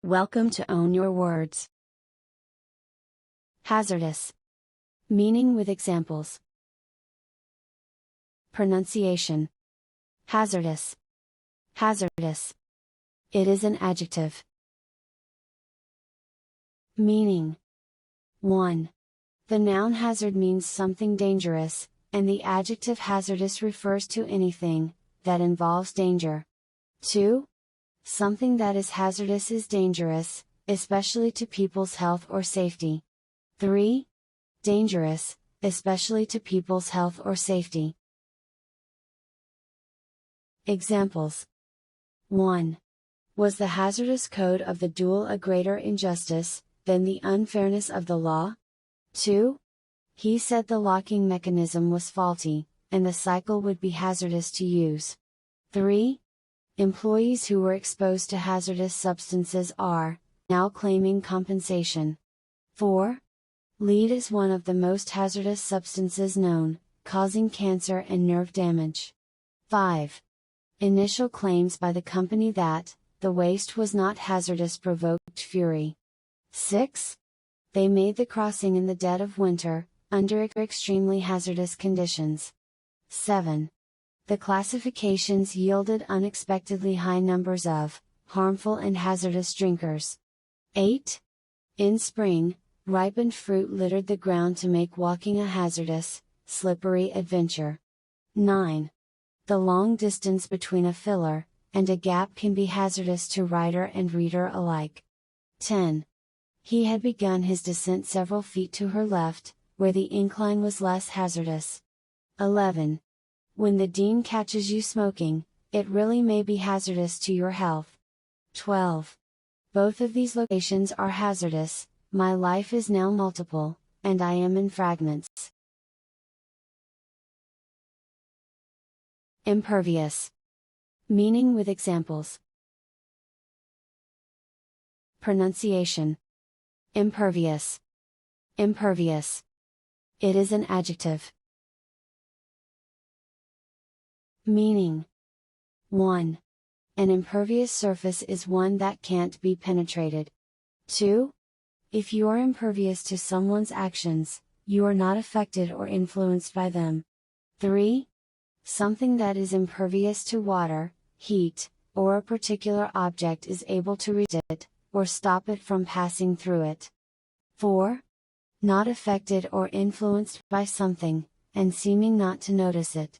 Welcome to Own Your Words. Hazardous. Meaning with examples. Pronunciation. Hazardous. Hazardous. It is an adjective. Meaning. 1. The noun hazard means something dangerous, and the adjective hazardous refers to anything that involves danger. 2. Something that is hazardous is dangerous, especially to people's health or safety. 3. Dangerous, especially to people's health or safety. Examples. 1. Was the hazardous code of the duel a greater injustice than the unfairness of the law? 2. He said the locking mechanism was faulty, and the cycle would be hazardous to use. 3. Employees who were exposed to hazardous substances are now claiming compensation. 4. Lead is one of the most hazardous substances known, causing cancer and nerve damage. 5. Initial claims by the company that the waste was not hazardous provoked fury. 6. They made the crossing in the dead of winter, under extremely hazardous conditions. 7. The classifications yielded unexpectedly high numbers of harmful and hazardous drinkers. 8. In spring, ripened fruit littered the ground to make walking a hazardous, slippery adventure. 9. The long distance between a filler and a gap can be hazardous to writer and reader alike. 10. He had begun his descent several feet to her left, where the incline was less hazardous. 11. When the dean catches you smoking, it really may be hazardous to your health. 12. Both of these locations are hazardous, my life is now multiple, and I am in fragments. Impervious. Meaning with examples. Pronunciation. Impervious. Impervious. It is an adjective. Meaning. 1. An impervious surface is one that can't be penetrated. 2. If you are impervious to someone's actions, you are not affected or influenced by them. 3. Something that is impervious to water, heat, or a particular object is able to resist it, or stop it from passing through it. 4. Not affected or influenced by something, and seeming not to notice it.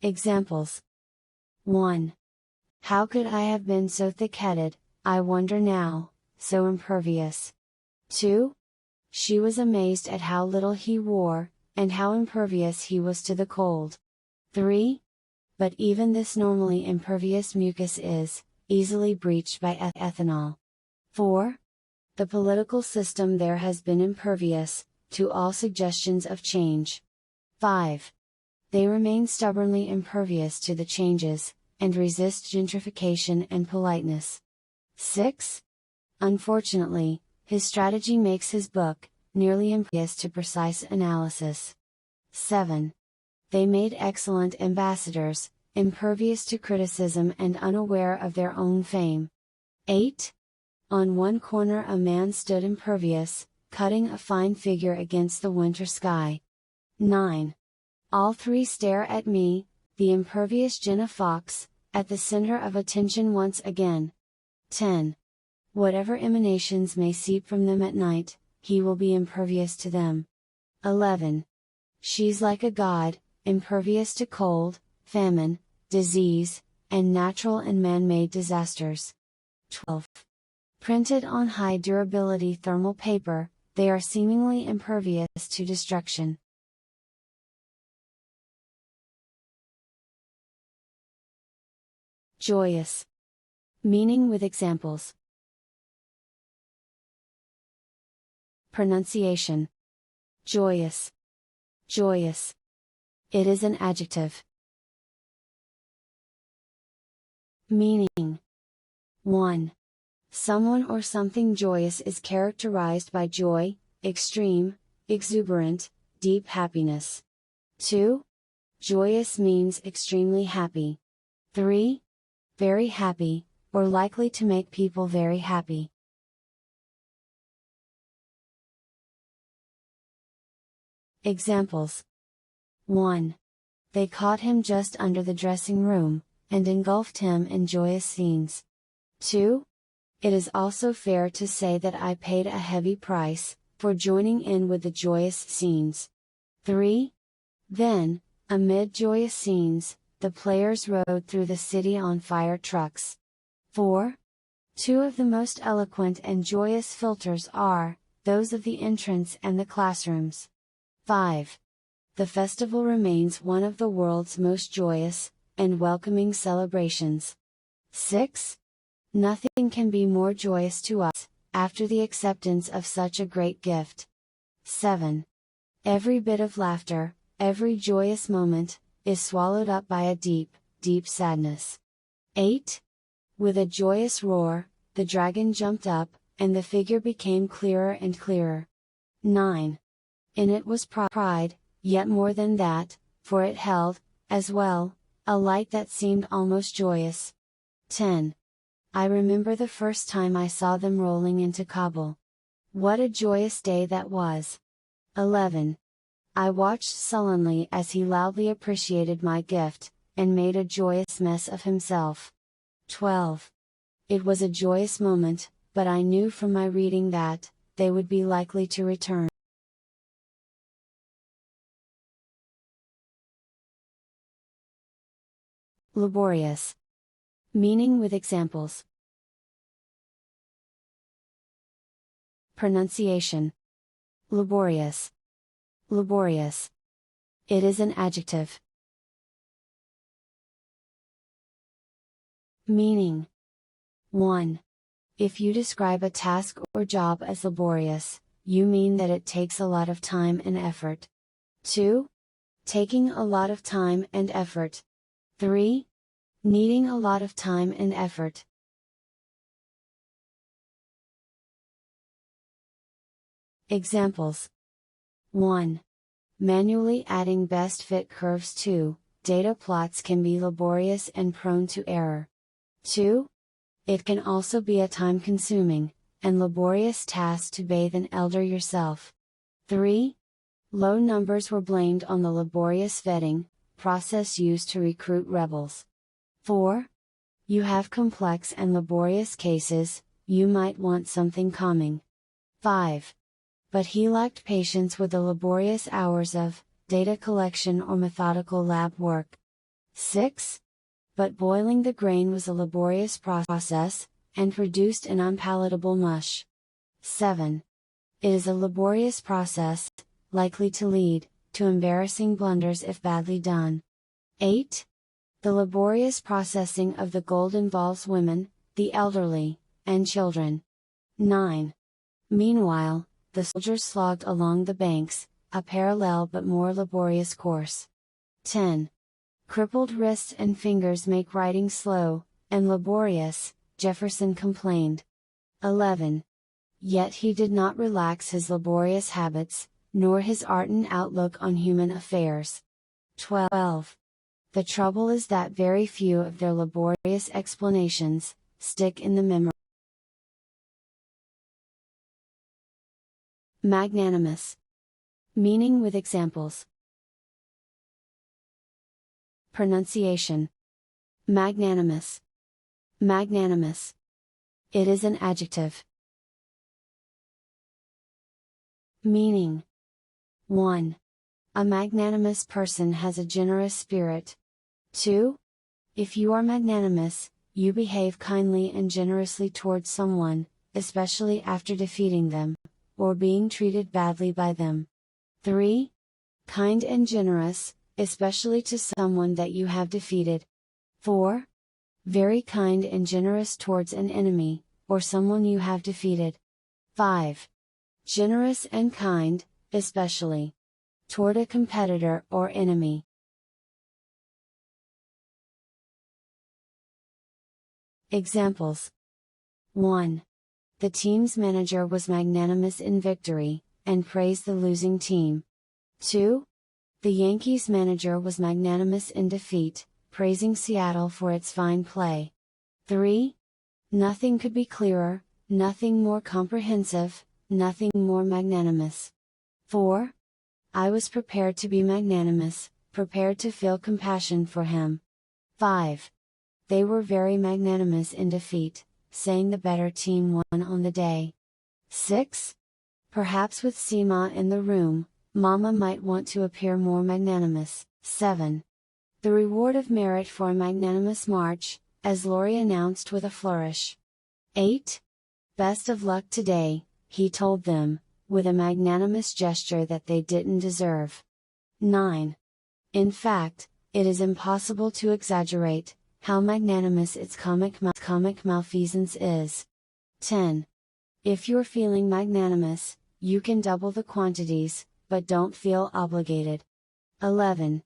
Examples. 1. How could I have been so thick-headed, I wonder now, so impervious? 2. She was amazed at how little he wore, and how impervious he was to the cold. 3. But even this normally impervious mucus is easily breached by ethanol. 4. The political system there has been impervious to all suggestions of change. 5. They remain stubbornly impervious to the changes, and resist gentrification and politeness. 6. Unfortunately, his strategy makes his book nearly impervious to precise analysis. 7. They made excellent ambassadors, impervious to criticism and unaware of their own fame. 8. On one corner a man stood impervious, cutting a fine figure against the winter sky. 9. All three stare at me, the impervious Jenna Fox, at the center of attention once again. 10. Whatever emanations may seep from them at night, he will be impervious to them. 11. She's like a god, impervious to cold, famine, disease, and natural and man-made disasters. 12. Printed on high durability thermal paper, they are seemingly impervious to destruction. Joyous. Meaning with examples. Pronunciation. Joyous. Joyous. It is an adjective. Meaning. 1. Someone or something joyous is characterized by joy, extreme, exuberant, deep happiness. 2. Joyous means extremely happy. 3. very happy, or likely to make people very happy. Examples. 1. They caught him just under the dressing room, and engulfed him in joyous scenes. 2. It is also fair to say that I paid a heavy price, for joining in with the joyous scenes. 3. Then, amid joyous scenes, the players rode through the city on fire trucks. 4. Two of the most eloquent and joyous filters are, those of the entrance and the classrooms. 5. The festival remains one of the world's most joyous, and welcoming celebrations. 6. Nothing can be more joyous to us, after the acceptance of such a great gift. 7. Every bit of laughter, every joyous moment, is swallowed up by a deep, deep sadness. 8. With a joyous roar, the dragon jumped up, and the figure became clearer and clearer. 9. In it was pride, yet more than that, for it held, as well, a light that seemed almost joyous. 10. I remember the first time I saw them rolling into Kabul. What a joyous day that was! 11. I watched sullenly as he loudly appreciated my gift, and made a joyous mess of himself. 12. It was a joyous moment, but I knew from my reading that, they would be likely to return. Laborious. Meaning with examples. Pronunciation. Laborious. Laborious. It is an adjective. Meaning. 1. If you describe a task or job as laborious, you mean that it takes a lot of time and effort. 2. Taking a lot of time and effort. 3. Needing a lot of time and effort. Examples. 1. Manually adding best fit curves to data plots can be laborious and prone to error. 2. It can also be a time-consuming and laborious task to bathe an elder yourself. 3. Low numbers were blamed on the laborious vetting process used to recruit rebels. 4. You have complex and laborious cases, you might want something calming. 5. But he lacked patience with the laborious hours of data collection or methodical lab work. 6. But boiling the grain was a laborious process, and produced an unpalatable mush. 7. It is a laborious process, likely to lead to embarrassing blunders if badly done. 8. The laborious processing of the gold involves women, the elderly, and children. 9. Meanwhile, the soldiers slogged along the banks, a parallel but more laborious course. 10. Crippled wrists and fingers make writing slow, and laborious, Jefferson complained. 11. Yet he did not relax his laborious habits, nor his ardent outlook on human affairs. 12. The trouble is that very few of their laborious explanations stick in the memory. Magnanimous. Meaning with examples. Pronunciation. Magnanimous. Magnanimous. It is an adjective. Meaning. 1. A magnanimous person has a generous spirit. 2. If you are magnanimous, you behave kindly and generously towards someone, especially after defeating them, or being treated badly by them. 3. Kind and generous, especially to someone that you have defeated. 4. Very kind and generous towards an enemy, or someone you have defeated. 5. Generous and kind, especially toward a competitor or enemy. Examples. 1. The team's manager was magnanimous in victory, and praised the losing team. 2. The Yankees manager was magnanimous in defeat, praising Seattle for its fine play. 3. Nothing could be clearer, nothing more comprehensive, nothing more magnanimous. 4. I was prepared to be magnanimous, prepared to feel compassion for him. 5. They were very magnanimous in defeat, saying the better team won on the day. 6. Perhaps with Seema in the room, Mama might want to appear more magnanimous. 7. The reward of merit for a magnanimous march, as Lori announced with a flourish. 8. Best of luck today, he told them, with a magnanimous gesture that they didn't deserve. 9. In fact, it is impossible to exaggerate how magnanimous its comic malfeasance is. 10. If you're feeling magnanimous, you can double the quantities, but don't feel obligated. 11.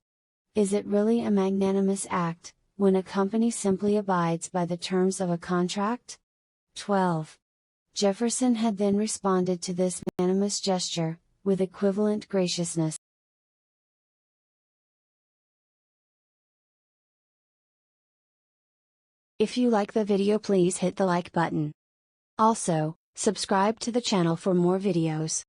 Is it really a magnanimous act, when a company simply abides by the terms of a contract? 12. Jefferson had then responded to this magnanimous gesture, with equivalent graciousness. If you like the video, please hit the like button. Also, subscribe to the channel for more videos.